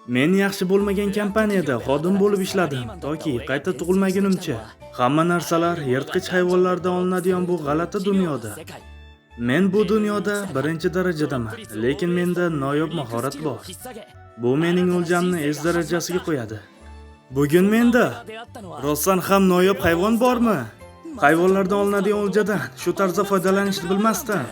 Men yaxshi bo'lmagan kompaniyada xodim bo'lib ishladim, toki qayta tug'ilmagunimcha. Hamma narsalar yirtqich hayvonlardan olinadigan bu g'alati dunyoda. Men bu dunyoda birinchi darajadaman, lekin menda noyob mahorat bor. Bu mening o'ljamni S darajasiga qo'yadi. Bugun menda rostdan ham noyob hayvon bormi? Hayvonlardan olinadigan o'ljadan shu tarzda foydalanishni bilmasdim.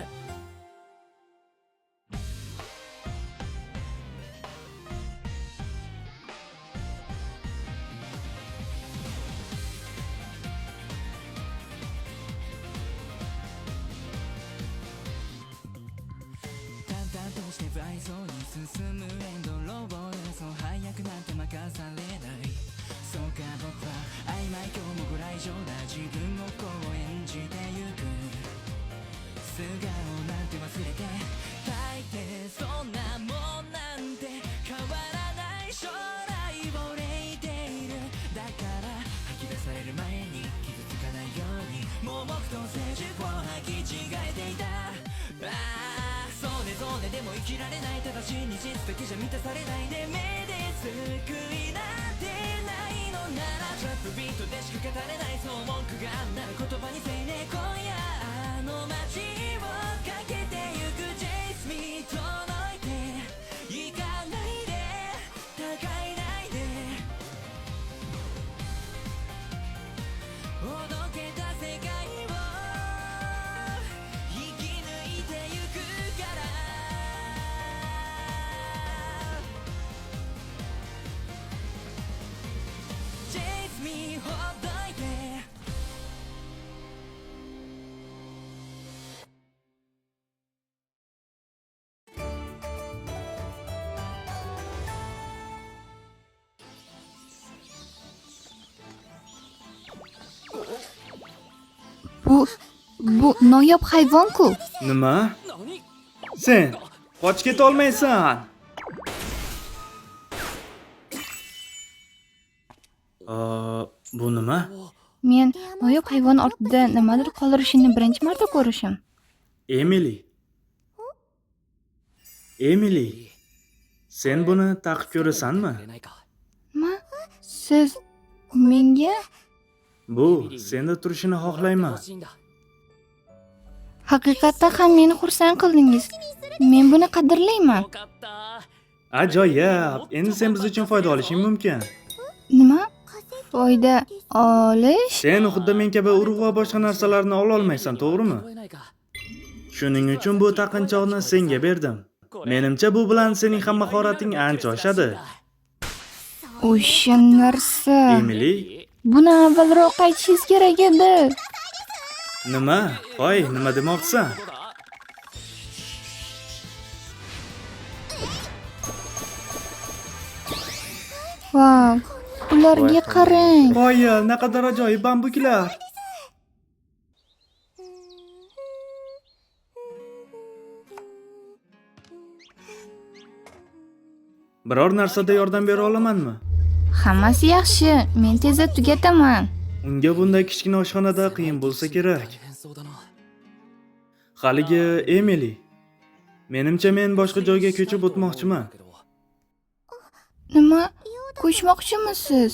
Bu noyob hayvon-ku. Nima? Sen qochib keta olmaysan. Bu nima? Men noyob hayvon ortida nimadir qoldirishini birinchi marta ko'rishim. Emily. Sen buni taqib ko'rasanmi? Nima? Siz menga Bu senda turishini xohlayman. haqiqatda ham meni xursand qildingiz. Men buni qadrlayman. Ajoyib. Endi sen biz uchun foyda olishing mumkin. Nima? Foyda olish? Sen xuddi men kabi urug' va boshqa narsalarni ola olmaysan, to'g'rimi? Shuning uchun bu taqinchoqni senga berdim. Menimcha bu bilan sening ham mahorating ancha oshadi. O'sha narsa. Emily, Buni avvalroq aytishingiz kerak edi. nima? Voy, nima demoqchisan? Vau, ularga qarang. Voy, naqadar ajoyib bambuklar. Biror narsada yordam bera olamanmi? Hammasi yaxshi. Men tezda tugataman. Unga bunday kichkina oshxonada qiyin bo'lsa kerak. Haligi Emily. Menimcha men boshqa joyga ko'chib o'tmoqchiman. Nima? Ko'chmoqchimisiz?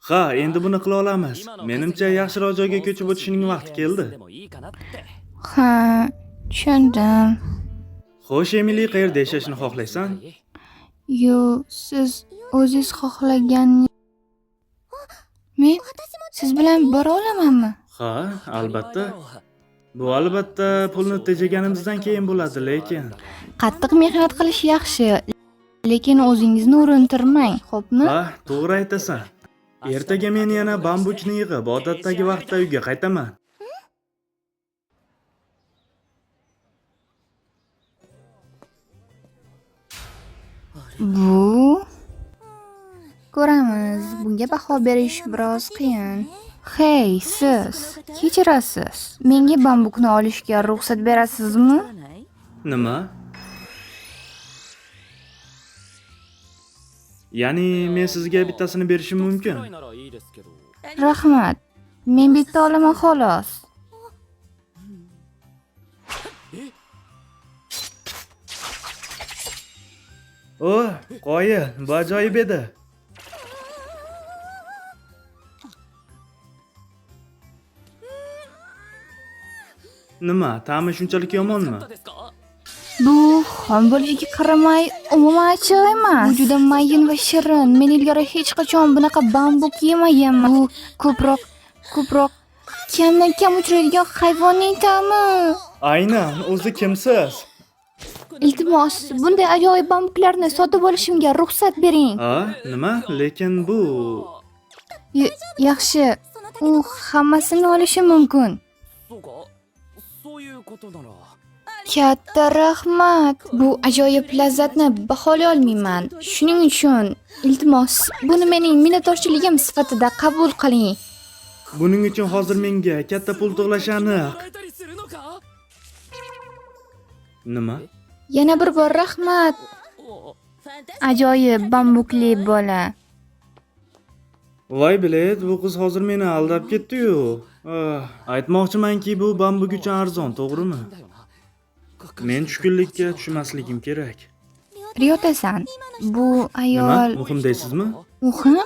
Ha, endi buni qila olamiz. Menimcha yaxshiroq joyga ko'chib o'tishning vaqti keldi. Ha, tushundim. Xo'sh, Emily, qayerda yashashni xohlaysan? Yo, siz o'zingiz xohlagan. Men siz bilan bora olamanmi? Ha, albatta. Bu albatta pulni tejaganimizdan keyin bo'ladi, lekin Qattiq mehnat qilish yaxshi, lekin o'zingizni urintirmang, xo'pmi? ha, to'g'ri aytasan. Ertaga men yana bambuchni yig'ib, odatdagi vaqtda uyga qaytaman. Bu ko'ramiz. Bunga baho berish biroz qiyin. Hey, siz, kechirasiz. Menga bambukni olishga ruxsat berasizmi? Nima? Ya'ni men sizga bittasini berishim mumkin. Rahmat. Men bitta olaman xolos. O, qoyil, bu ajoyib edi. Nima, ta'mi shunchalik yomonmi? Bu xom bo'lishiga qaramay umuman achchiq emas. Bu juda mayin va shirin. Men ilgari hech qachon bunaqa bambuk yemaganman. Bu ko'proq kamdan kam uchraydigan hayvonning ta'mi. Aynan, o'zi kimsiz? Iltimos, bunday ajoyib bambuklarni sotib olishimga ruxsat bering. Ha, nima? Lekin bu Yaxshi, u hammasini olishi mumkin. Katta rahmat. Bu ajoyib lazzatni baholay olmayman. Shuning uchun iltimos, buni mening minnatdorchiligim sifatida qabul qiling. buning uchun hozir menga katta pul to'lash aniq. Nima? Yana bir bor rahmat. Ajoyib bambukli bola. Voy bilet, bu qiz hozir meni aldab ketdi-yu. Aytmoqchimanki, bu bambuk uchun arzon, to'g'rimi? Men tushkunlikka tushmasligim kerak. Ryota-san, bu Nima? ayol Muhim deysizmi? muhim.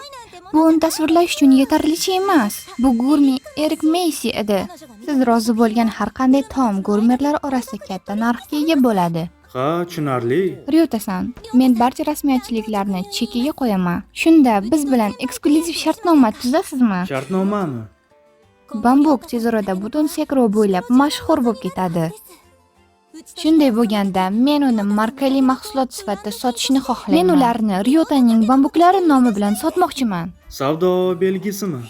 Bu uni tasvirlash uchun yetarlicha emas. Bu gurme Erik Meysi edi. Siz rozi bo'lgan har qanday taom gurmerlar orasida katta narxga ega bo'ladi. Ha, tushunarli. Ryota-san, men barcha rasmiyatchiliklarni chekiga qo'yaman. Shunda biz bilan eksklyuziv shartnoma tuzasizmi? Shartnomami? Bambuk tez orada butun Sekiro bo'ylab mashhur bo'lib ketadi. Shunday bo'lganda, men uni markali mahsulot sifatida sotishni xohlayman. Men ularni Ryotaning bambuklari nomi bilan sotmoqchiman. Savdo belgisimi?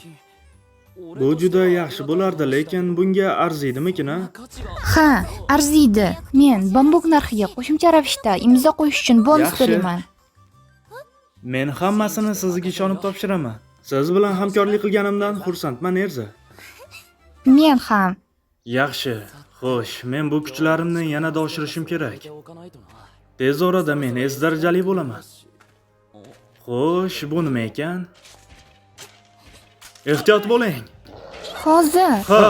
Bu juda yaxshi bo'lardi, lekin bunga arziydimikin, ha? Ha, arziydi. Men bambuk narxiga qo'shimcha ravishda imzo qo'yish uchun bonus Yaxshi. to'layman. Men hammasini sizga ishonib topshiraman. Siz bilan hamkorlik qilganimdan xursandman, Erza. Men ham. Yaxshi. Xo'sh, men bu kuchlarimni yanada oshirishim kerak. Tez orada men S darajali bo'laman. Xo'sh, bu nima ekan? Ehtiyot bo'ling. Hozir. Ha.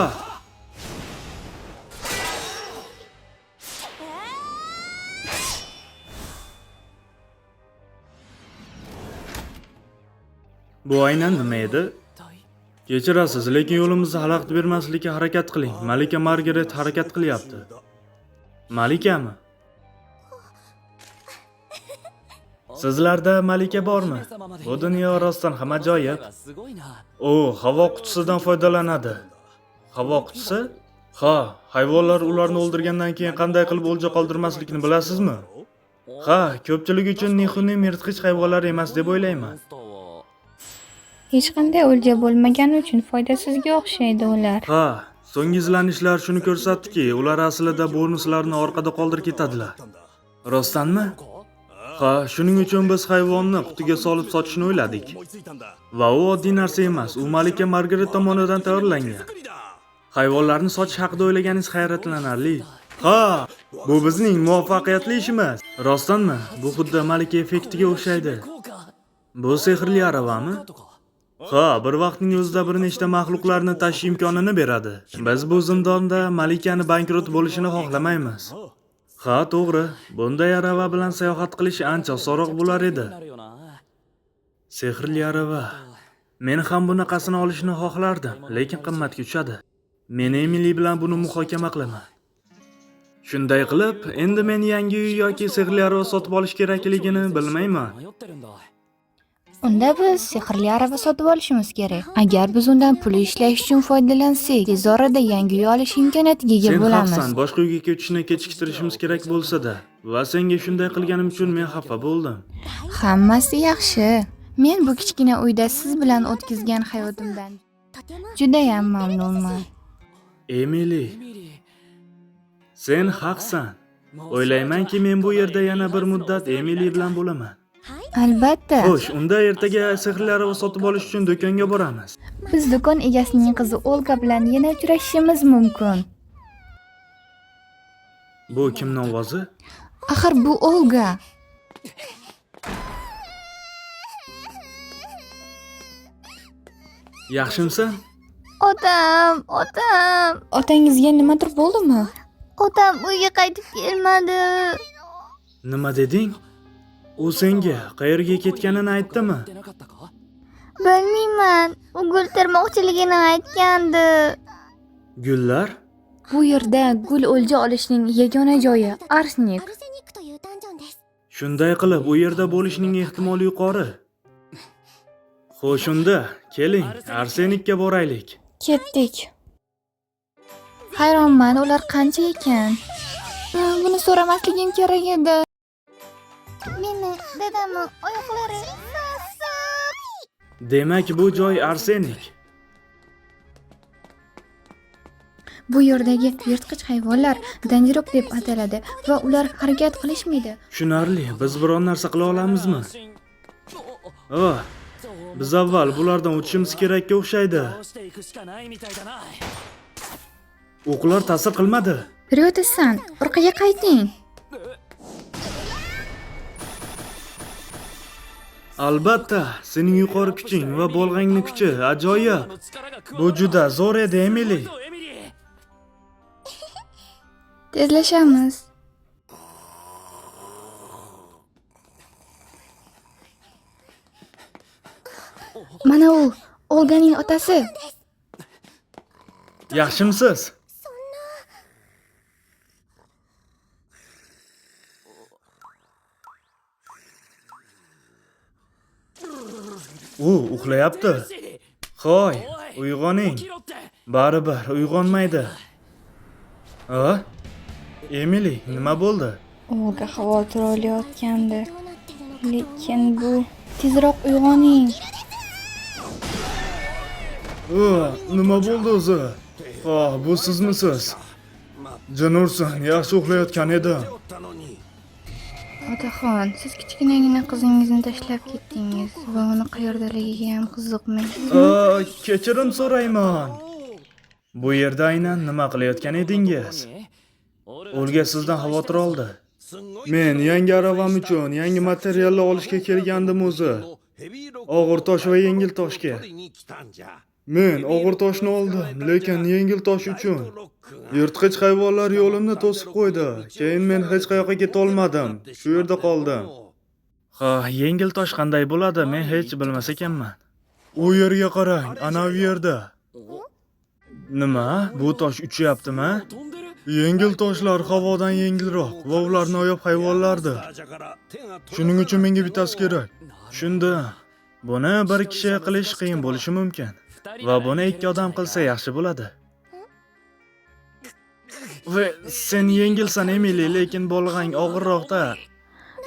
Bu aynan nima edi? Kechirasiz, lekin yo'limizni xalaqit bermaslikka harakat qiling. Malika Margaret harakat qilyapti. Malikami? Sizlarda malika bormi? Bu dunyo rostdan ham ajoyib. O, havo qutisidan foydalanadi. Havo qutisi? Ha, hayvonlar ularni o'ldirgandan keyin qanday qilib o'lja qoldirmaslikni bilasizmi? Ha, ko'pchilik uchun Nixunim yirtqich hayvonlar emas deb o'ylayman. Hech qanday o'lja bo'lmagani uchun foydasizga o'xshaydi ular. Ha, so'nggi izlanishlar shuni ko'rsatdiki, ular aslida bonuslarni orqada qoldirib ketadilar. Rostdanmi? Ha, shuning uchun biz hayvonni qutiga solib sotishni o'yladik. Va u oddiy narsa emas, u Malika Margaret tomonidan tayyorlangan. Hayvonlarni sotish haqida o'ylaganingiz hayratlanarli. Ha, bu bizning muvaffaqiyatli ishimiz. Rostdanmi? Bu xuddi Malika effektiga o'xshaydi. Bu sehrli aravami? Ha, bir vaqtning o'zida bir nechta maxluqlarni tashish imkonini beradi. Biz bu zindonda Malikani bankrot bo'lishini xohlamaymiz. Ha, to'g'ri. Bunday arava bilan sayohat qilish ancha osonroq bo'lar edi. Sehrli arava. Men ham bunaqasini olishni xohlardim, lekin qimmatga tushadi. Men Emily bilan buni muhokama qilaman. Shunday qilib, endi men yangi uy yoki sehrli arava sotib olish kerakligini bilmayman. Unda biz sehrli arava sotib olishimiz kerak. Agar biz undan pul ishlash uchun foydalansak, tez orada yangi uy olish imkoniyatiga ega Sen bo'lamiz. haqsan, boshqa uyga ketishni kechiktirishimiz kerak bo'lsa-da. Va senga shunday qilganim uchun men xafa bo'ldim. Hammasi yaxshi. Men bu kichkina uyda siz bilan o'tkazgan hayotimdan juda ham mamnunman. Emily, sen haqsan. O'ylaymanki, men bu yerda yana bir muddat Emily bilan bo'laman. Albatta. Xo'sh, unda ertaga sehrli arava sotib olish uchun do'konga boramiz. Biz do'kon egasining qizi Olga bilan yana uchrashishimiz mumkin. Bu kimning ovozi? Axir bu Olga. Yaxshimsan? Otam. Otangizga nimadir bo'ldimi? Otam uyga qaytib kelmadi. Nima deding? U senga qayerga ketganini aytdimi? Bilmayman. U gul termoqchiligini aytgandi. Gullar? Bu yerda gul o'lja olishning yagona joyi arsnik. Shunday qilib, u yerda bo'lishning ehtimoli yuqori. Xo'sh unda, keling, arsenikka boraylik. Ketdik. Hayronman, ular qancha ekan? Buni so'ramasligim kerak edi. Meni dadamni oyoqlari Demak, bu joy arsenik. Bu yerdagi yirtqich hayvonlar danjirok deb ataladi va ular harakat qilishmaydi. Tushunarli, biz biron narsa qila olamizmi? Biz avval bulardan o'tishimiz kerakka o'xshaydi. O'qlar ta'sir qilmadi. Ryota-san, orqaga qayting. Albatta, sening yuqori kuching va bolg'angning kuchi ajoyib. Bu juda zo'r edi, Emily. Tezlashamiz. Mana u, Olganing otasi. Yaxshimisiz? U uxlayapti. Qo'y, uyg'oning. Baribir uyg'onmaydi. Emily, nima bo'ldi? Olga xavotir olayotgandi. Lekin bu tezroq uyg'oning. Nima bo'ldi o'zi? Bu sizmisiz? Janursan, yaxshi uxlayotgan edim. Otaxon, siz kichkinagina qizingizni tashlab ketdingiz va uni qayerdaligiga ham qiziqmaysiz. Kechirim so'rayman. Bu yerda aynan nima qilayotgan edingiz? Olga sizdan xavotir oldi. Men yangi aravam uchun yangi materiallar olishga kelgandim o'zi. Og'ir tosh va yengil toshga. Men og'ir toshni oldim, lekin yengil tosh uchun yirtqich hayvonlar yo'limni to'sib qo'ydi. Keyin men hech qayoqqa keta olmadim. Shu yerda qoldim. Yengil tosh qanday bo'ladi? Men hech bilmas ekanman. U yerga qarang, ana u yerda. Nima? Bu tosh uchyaptimi? Yengil toshlar havodan yengilroq va ular noyob hayvonlardir. Shuning uchun menga bittasi kerak. Tushundim. Buni bir kishi qilish qiyin bo'lishi mumkin. Va buni ikki odam qilsa yaxshi bo'ladi. Va sen yengilsan, Emily, lekin bolg'ang og'irroqda.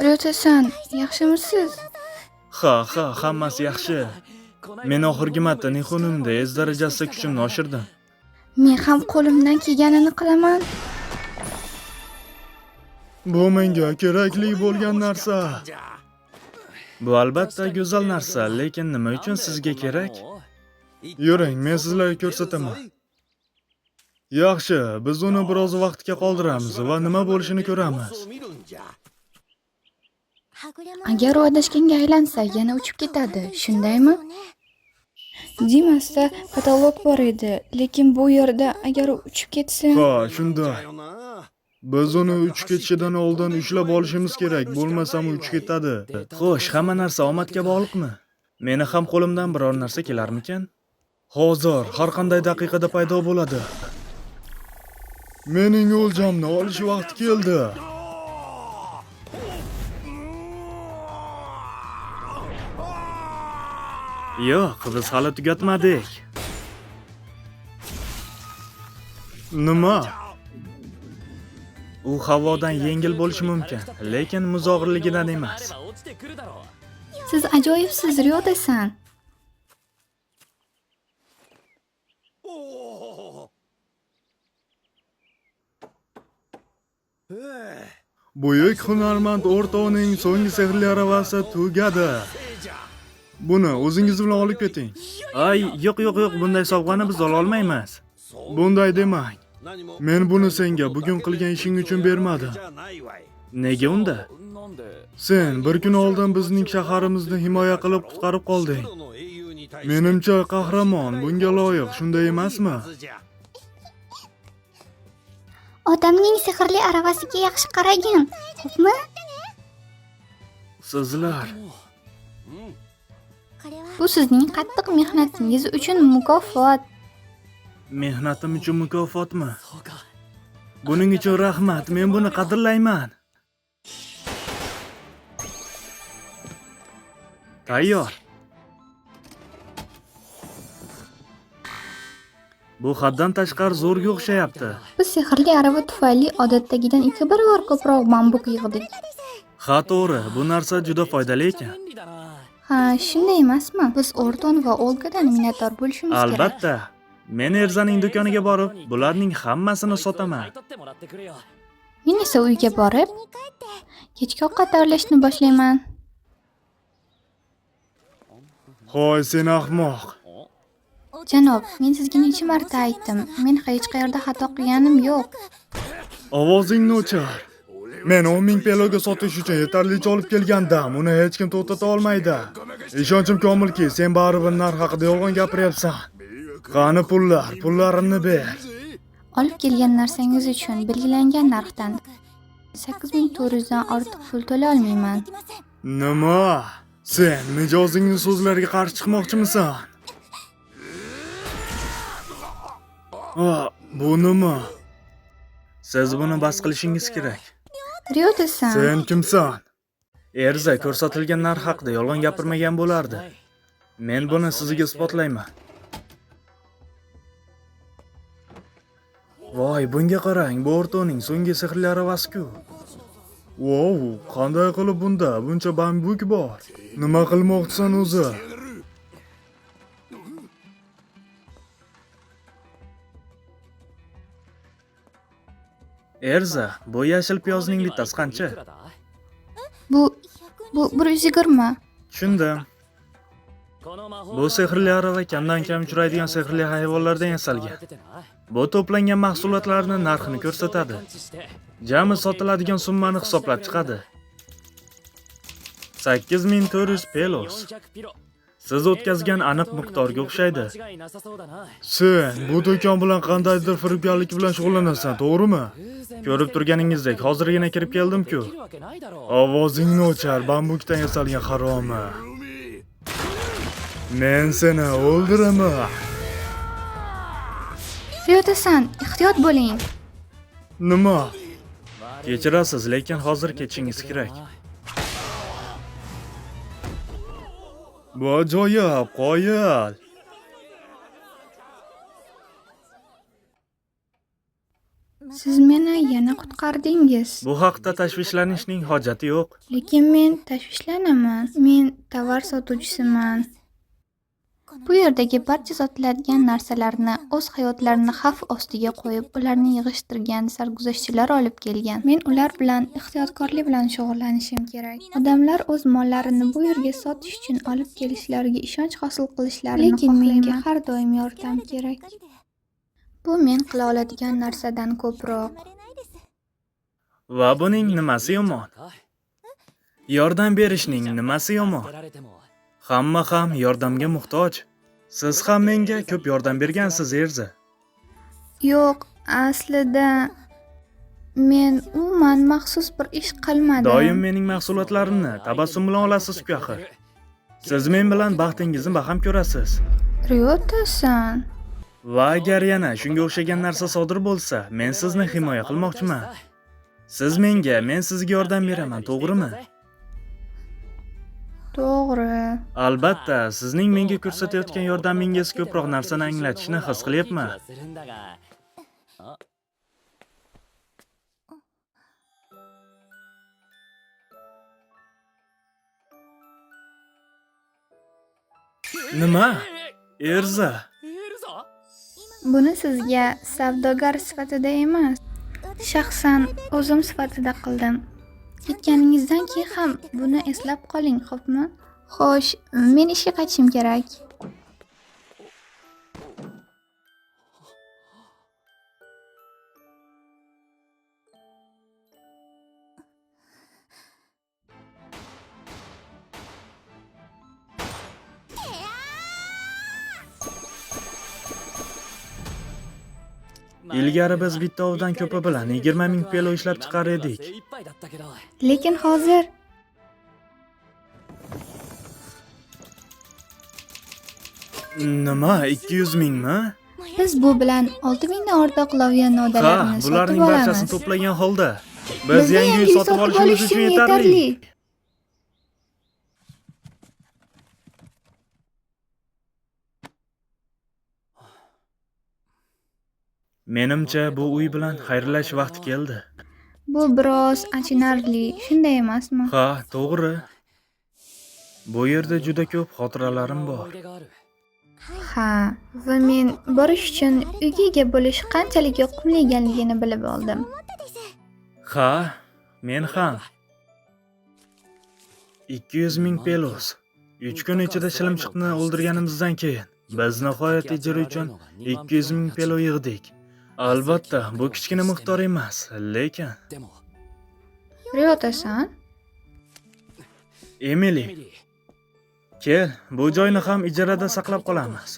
Ryota-san, yaxshimisiz? Ha, hammasi yaxshi. Men oxirgi marta Nixonimda ez darajasida kuchimni oshirdim. Men ham qo'limdan kelganini qilaman. Bu menga kerakli bo'lgan narsa. Bu albatta go'zal narsa, lekin nima uchun sizga kerak? Yuring, men sizlarga ko'rsataman. Yaxshi, biz uni biroz vaqtga qoldiramiz va nima bo'lishini ko'ramiz. Agar u adashganga aylansa, yana uchib ketadi, shundaymi? Dimasda katalog bor edi, lekin bu yerda agar u uchib ketsa... Shunday. Biz uni uchib ketishidan oldin ushlab olishimiz kerak, bo'lmasam u uchib ketadi. Xo'sh, hamma narsa omadga bog'liqmi? Meni ham qo'limdan biror narsa kelarmikan? Hozir har qanday daqiqada paydo bo'ladi. Mening o'ljamni olish vaqti keldi. Yo'q, biz hali tugatmadik. Nima? U havodan yengil bo'lishi mumkin, lekin muz og'irligidan emas. Siz ajoyibsiz, Ryoda-san. Buyuk hunarmand o'rtoqning so'nggi sehrli aravasi tugadi. Buni o'zingiz bilan olib keting. Yo'q, bunday sovg'ani biz ola olmaymiz. Bunday demang. Men buni senga bugun qilgan ishing uchun bermadim. Nega unda? Sen bir kun oldin bizning shaharimizni himoya qilib qutqarib qolding. Menimcha qahramon bunga loyiq, shunday emasmi? Odamning sehrli aravasiga yaxshi qaragin, xo'pmi? Sizlar Bu sizning qattiq mehnatingiz uchun mukofot. mehnatim uchun mukofotmi? Buning uchun rahmat, men buni qadrlayman. Tayyor. Bu haddan tashqari zo'rga o'xshayapti. Biz sehrli arava tufayli odatdagidan 2 barobar ko'proq bambuk yig'dik. Ha, to'g'ri, bu narsa juda foydali ekan. Ha, shunday emasmi? Biz Orton va Olgadan minnatdor bo'lishimiz kerak. Albatta. Men Erzaning do'koniga borib, bularning hammasini sotaman. Men esa uyga borib, kechki ovqat tayyorlashni boshlayman. Hoy, sen ahmoq. Janob, men sizga necha marta aytdim. Men hech qayerda xato qilganim yo'q. Ovozingni o'chir. Men 10,000 peloga sotish uchun yetarlicha olib kelgandim. Uni hech kim to'xtata olmaydi. Ishonchim komilki, sen baribir narx haqida yolg'on gapiryapsan. Qani pullar, pullarimni ber. Olib kelgan narsangiz uchun belgilangan narxdan 8400 dan ortiq pul to'la olmayman. Nima? Sen mijozingni so'zlariga qarshi chiqmoqchimisan? Bu nima? Siz buni bas qilishingiz kerak. Ryotasan. Sen kimsan? Erza ko'rsatilgan narx haqida yolg'on gapirmagan bo'lardi. Men buni sizga isbotlayman. Voy, bunga qarang, bu Ortonning so'nggi sehrli aravasi-ku. Wow, qanday qilib bunda buncha bambuk bor? Nima qilmoqchisan o'zi? Erza, bu yashil piyozning bittasi qancha? Bu 120. Tushundim. Bu sehrli arava kamdan kam uchraydigan sehrli hayvonlardan yasalgan. Bu to'plangan mahsulotlarning narxini ko'rsatadi. Jami sotiladigan summani hisoblab chiqadi. 8400 pelos. Siz o'tkazgan aniq miqdorga o'xshaydi. Sen bu do'kon bilan qandaydir firibgarlik bilan shug'ullanasan, to'g'rimi? Ko'rib turganingizdek, hozirgina kirib keldim-ku. Ovozingni o'chir, bambukdan yasalgan haromi. Men seni o'ldiraman. Ryotasan, ehtiyot bo'ling. Nima? Kechirasiz, lekin hozir ketishingiz kerak. Bu ajoyib, qoyil. Siz meni yana qutqardingiz. Bu haqda tashvishlanishning hojati yo'q. Lekin men tashvishlanaman. Men tovar sotuvchisiman. Bu yerdagi barcha sotiladigan narsalarni o'z hayotlarini xavf ostiga qo'yib, ularni yig'ishtirgan sarguzashtchilar olib kelgan. Men ular bilan ehtiyotkorlik bilan shug'ullanishim kerak. Odamlar o'z mollarini bu yerga sotish uchun olib kelishlariga ishonch hosil qilishlarini xohlayman. Lekin menga har doim yordam kerak. Bu men qila oladigan narsadan ko'proq. Va buning nimasi yomon? Yordam berishning nimasi yomon? Hamma ham yordamga muhtoj. Siz ham menga ko'p yordam bergansiz, Erza. Yo'q, aslida men umuman maxsus bir ish qilmadim. Doim mening mahsulotlarimni tabassum bilan olasiz-ku axir. Siz men bilan baxtingizni baham ko'rasiz. Ryotasan. Va agar yana shunga o'xshagan narsa sodir bo'lsa, men sizni himoya qilmoqchiman. Siz menga, men sizga yordam beraman, to'g'rimi? To'g'ri. Albatta, sizning menga ko'rsatayotgan yordamingiz ko'proq narsani anglatishini his qilyapman. Nima? Erza. Buni sizga savdogar sifatida emas, shaxsan o'zim sifatida qildim. Ketganingizdan keyin ham buni eslab qoling, xo'pmi? Xo'sh, men ishga qaytishim kerak. Ilgari biz bitta ovdan ko'pi bilan 20,000 pelo ishlab chiqar edik. Lekin hozir Nima, 200 mingmi? Biz bu bilan 6000 dan ortiq loviya Ha, nodalarini sotib bularning barchasini olamiz. to'plagan holda biz Bizda yangi uy sotib olishimiz uchun yetarli. Menimcha bu uy bilan xayrlashish vaqti keldi. Bu biroz achinarli, shunday emasmi? Ha, to'g'ri. Bu yerda juda ko'p xotiralarim bor. Ha, va men borish uchun uyga ega bo'lish qanchalik yoqimli ekanligini bilib oldim. Ha, men ham. 200 ming pelos. 3 kun ichida shilimshiqni o'ldirganimizdan keyin biz nihoyat ijara uchun 200 ming pelo yig'dik. Albatta, bu kichkina miqdor emas, lekin Ryota-san, Emily, kel, bu joyni ham ijarada saqlab qolamiz.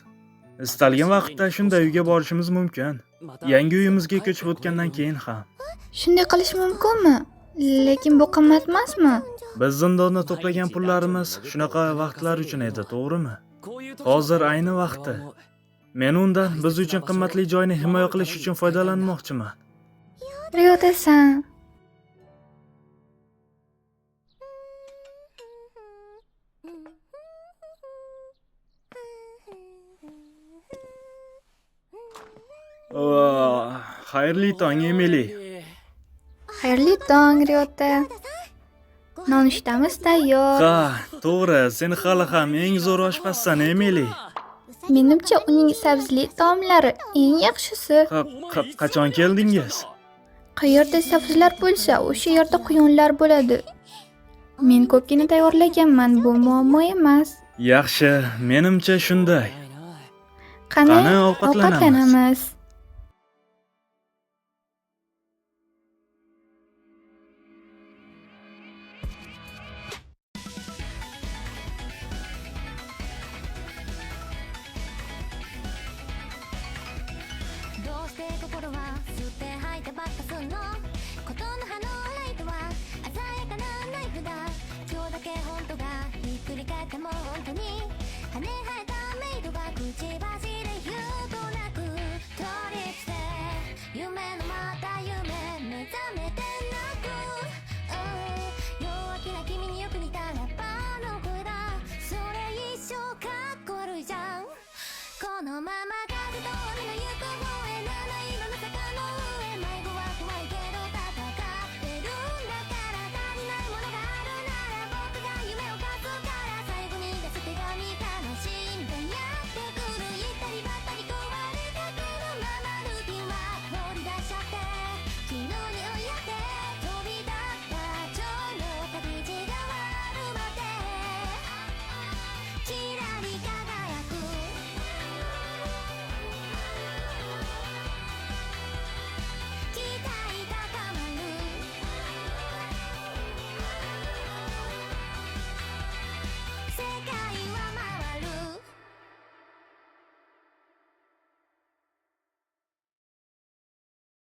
Istalgan vaqtda shunday uyga borishimiz mumkin. Yangi uyimizga ko'chib o'tgandan keyin ham. shunday qilish mumkinmi? Lekin bu qimmat emasmi? Biz zindonda to'plagan pullarimiz shunaqa vaqtlar uchun edi, to'g'rimi? Hozir ayni vaqti. Men undan biz uchun qimmatli joyni himoya qilish uchun foydalanmoqchiman. Ryota-san, Xayrli tong, Emily. xayrli tong, Ryota. Nonushtamiz tayyor. Ha, to'g'ri, sen hali ham eng zo'r oshpazsan, Emily. Menimcha uning sabzli taomlari eng yaxshisi. Qachon keldingiz? Qayerda sabzilar bo'lsa, o'sha yerda quyonlar bo'ladi. Men ko'pgina tayyorlaganman, bu muammo emas. Yaxshi, menimcha shunday. Qani, Qani, ovqatlanamiz.